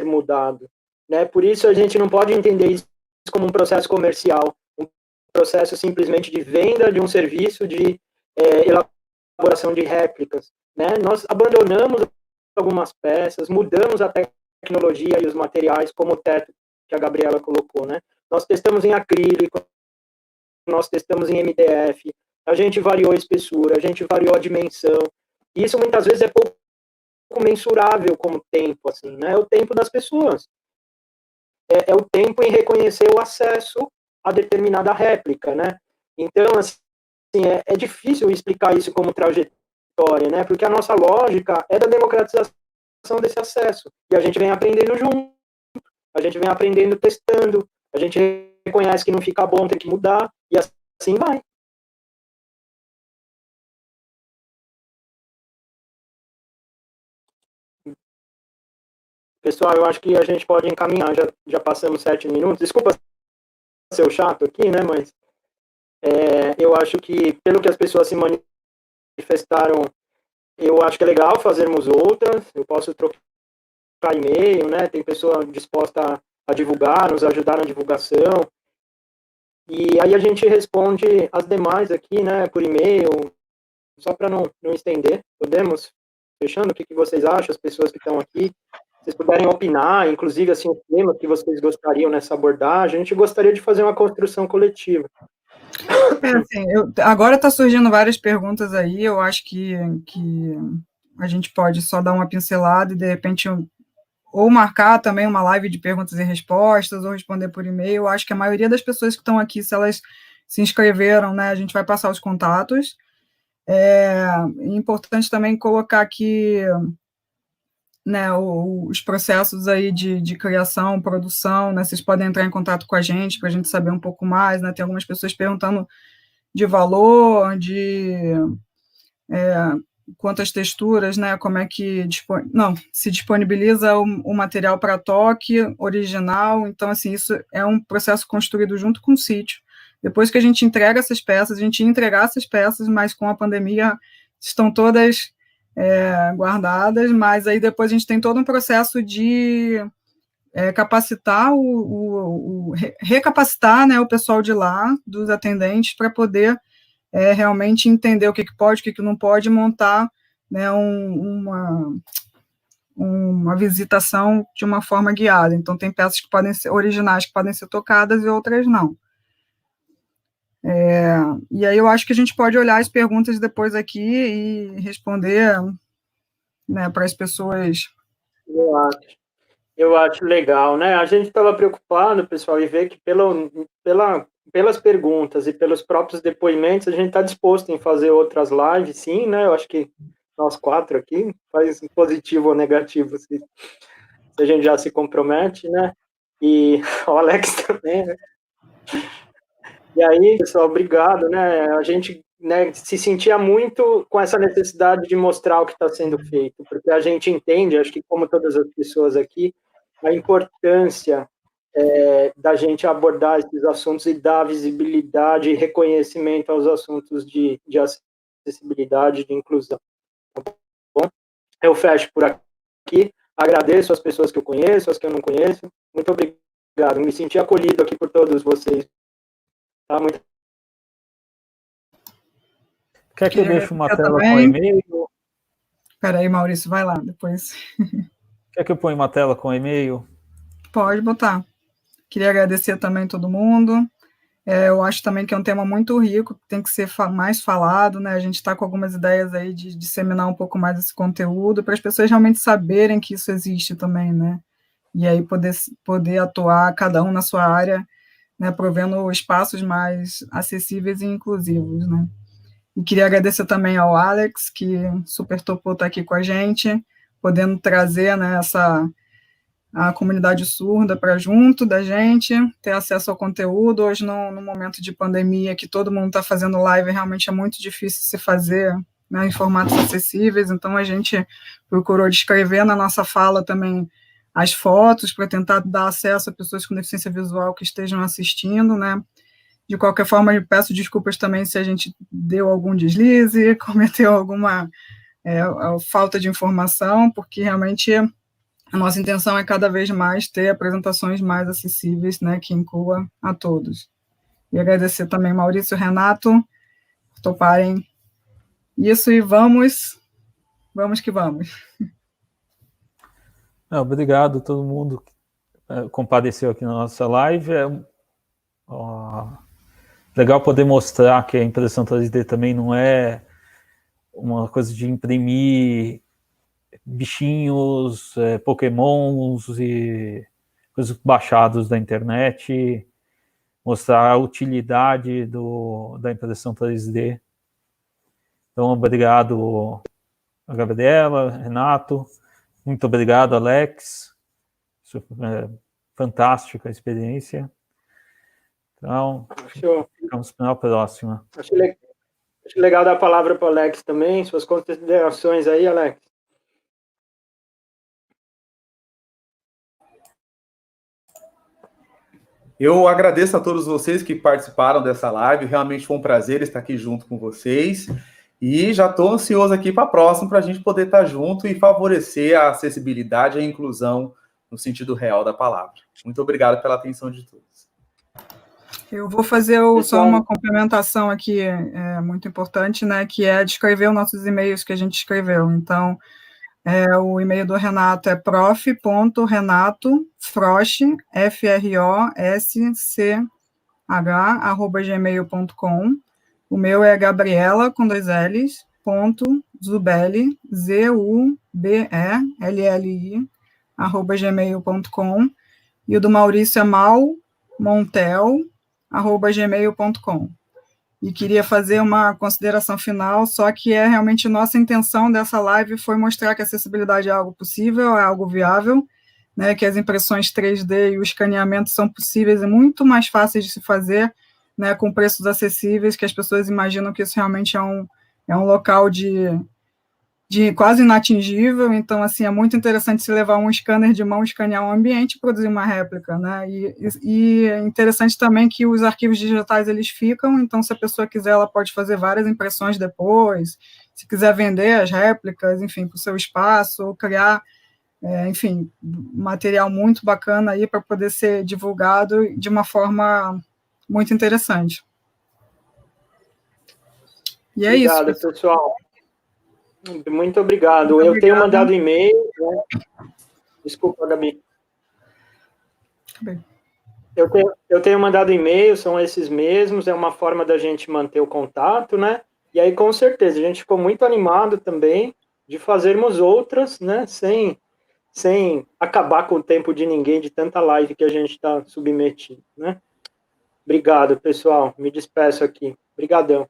mudado. Né? Por isso a gente não pode entender isso como um processo comercial, um processo simplesmente de venda de um serviço de elaboração de réplicas. Né? Nós abandonamos algumas peças, mudamos a tecnologia e os materiais, como o teto que a Gabriela colocou. Né? Nós testamos em acrílico, nós testamos em MDF, a gente variou a espessura, a gente variou a dimensão. E isso muitas vezes é pouco mensurável como tempo, assim, né? É o tempo das pessoas. É o tempo em reconhecer o acesso a determinada réplica, né? Então, assim, é difícil explicar isso como trajetória, né? Porque a nossa lógica é da democratização desse acesso. E a gente vem aprendendo junto, a gente vem aprendendo testando, a gente reconhece que não fica bom, tem que mudar, e assim vai. Pessoal, eu acho que a gente pode encaminhar, já passamos 7 minutos. Desculpa ser chato aqui, né, mas eu acho que, pelo que as pessoas se manifestaram, eu acho que é legal fazermos outras, eu posso trocar e-mail, né, tem pessoa disposta a divulgar, nos ajudar na divulgação, e aí a gente responde as demais aqui, né, por e-mail, só para não estender, podemos? Fechando, o que vocês acham, as pessoas que estão aqui? Vocês puderem opinar, inclusive, assim, o tema que vocês gostariam nessa abordagem, a gente gostaria de fazer uma construção coletiva. Assim, agora está surgindo várias perguntas aí, eu acho que a gente pode só dar uma pincelada e, de repente, ou marcar também uma live de perguntas e respostas, ou responder por e-mail. Eu acho que a maioria das pessoas que estão aqui, se elas se inscreveram, né, a gente vai passar os contatos. É importante também colocar que, né, os processos aí de criação, produção, né, vocês podem entrar em contato com a gente para a gente saber um pouco mais, né, tem algumas pessoas perguntando de valor, quantas texturas, né, como é que se disponibiliza o material para toque original, então, assim, isso é um processo construído junto com o sítio. Depois que a gente entrega essas peças, a gente ia entregar essas peças, mas com a pandemia estão todas guardadas, mas aí depois a gente tem todo um processo de capacitar, recapacitar, né, o pessoal de lá, dos atendentes, para poder realmente entender o que pode, o que não pode, montar, né, uma visitação de uma forma guiada. Então, tem peças que podem ser originais, que podem ser tocadas, e outras não. E aí eu acho que a gente pode olhar as perguntas depois aqui e responder, né, para as pessoas. Eu acho legal, né? A gente estava preocupado, pessoal, e ver que pelas perguntas e pelos próprios depoimentos, a gente está disposto em fazer outras lives, sim, né? Eu acho que nós 4 aqui, faz positivo ou negativo, se a gente já se compromete, né? E o Alex também, né? E aí, pessoal, obrigado, né? A gente, né, se sentia muito com essa necessidade de mostrar o que está sendo feito, porque a gente entende, acho que como todas as pessoas aqui, a importância da gente abordar esses assuntos e dar visibilidade e reconhecimento aos assuntos de acessibilidade, de inclusão. Tá bom? Eu fecho por aqui, agradeço as pessoas que eu conheço, as que eu não conheço. Muito obrigado, me senti acolhido aqui por todos vocês. Tá? Muito... Quer que eu deixe uma tela com e-mail? Espera aí, Maurício, vai lá depois. Quer que eu ponha uma tela com e-mail? Pode botar. Queria agradecer também todo mundo. Eu acho também que é um tema muito rico, que tem que ser mais falado, né? A gente está com algumas ideias aí de disseminar um pouco mais esse conteúdo, para as pessoas realmente saberem que isso existe também, né? E aí poder atuar, cada um na sua área, né? Provendo espaços mais acessíveis e inclusivos, né? E queria agradecer também ao Alex, que super topou estar aqui com a gente, podendo trazer, né, a comunidade surda para junto da gente, ter acesso ao conteúdo. Hoje, no momento de pandemia, que todo mundo está fazendo live, realmente é muito difícil se fazer, né, em formatos acessíveis, então a gente procurou descrever na nossa fala também as fotos, para tentar dar acesso a pessoas com deficiência visual que estejam assistindo, né. De qualquer forma, eu peço desculpas também se a gente deu algum deslize, cometeu alguma falta de informação, porque realmente a nossa intenção é cada vez mais ter apresentações mais acessíveis, né, que inclua a todos. E agradecer também Maurício e Renato por toparem isso, e vamos que vamos. Obrigado a todo mundo que compadeceu aqui na nossa live. Legal poder mostrar que a impressão 3D também não é uma coisa de imprimir bichinhos, pokémons e coisas baixados da internet, mostrar a utilidade da impressão 3D. Então, obrigado a Gabriela, Renato, muito obrigado, Alex. Fantástica a experiência. Então, ficamos para a próxima. Acho legal dar a palavra para o Alex também, suas considerações aí, Alex. Eu agradeço a todos vocês que participaram dessa live, realmente foi um prazer estar aqui junto com vocês, e já estou ansioso aqui para a próxima, para a gente poder estar junto e favorecer a acessibilidade e a inclusão no sentido real da palavra. Muito obrigado pela atenção de todos. Eu vou fazer só uma complementação aqui, muito importante, né, que é descrever os nossos e-mails que a gente escreveu. Então, o e-mail do Renato é prof.renato.frosch, FROSCH, @gmail.com. O meu é Gabriela, com 2 L's, .zubelli, ZUBELLI, @gmail.com. E o do Maurício é malmontel@gmail.com. E queria fazer uma consideração final, só que realmente nossa intenção dessa live foi mostrar que a acessibilidade é algo possível, é algo viável, né, que as impressões 3D e o escaneamento são possíveis e muito mais fáceis de se fazer, né, com preços acessíveis, que as pessoas imaginam que isso realmente é um local de quase inatingível. Então, assim, é muito interessante se levar um scanner de mão, escanear um ambiente e produzir uma réplica, né, e é interessante também que os arquivos digitais, eles ficam, então, se a pessoa quiser, ela pode fazer várias impressões depois, se quiser vender as réplicas, enfim, para o seu espaço, ou criar, enfim, material muito bacana aí para poder ser divulgado de uma forma muito interessante. E é isso. Obrigado, pessoal. Muito obrigado. Eu tenho mandado e-mail. Né? Desculpa, Gabi. Eu tenho mandado e-mail, são esses mesmos, é uma forma da gente manter o contato, né? E aí, com certeza, a gente ficou muito animado também de fazermos outras, né? Sem acabar com o tempo de ninguém, de tanta live que a gente está submetido, né? Obrigado, pessoal. Me despeço aqui. Obrigadão.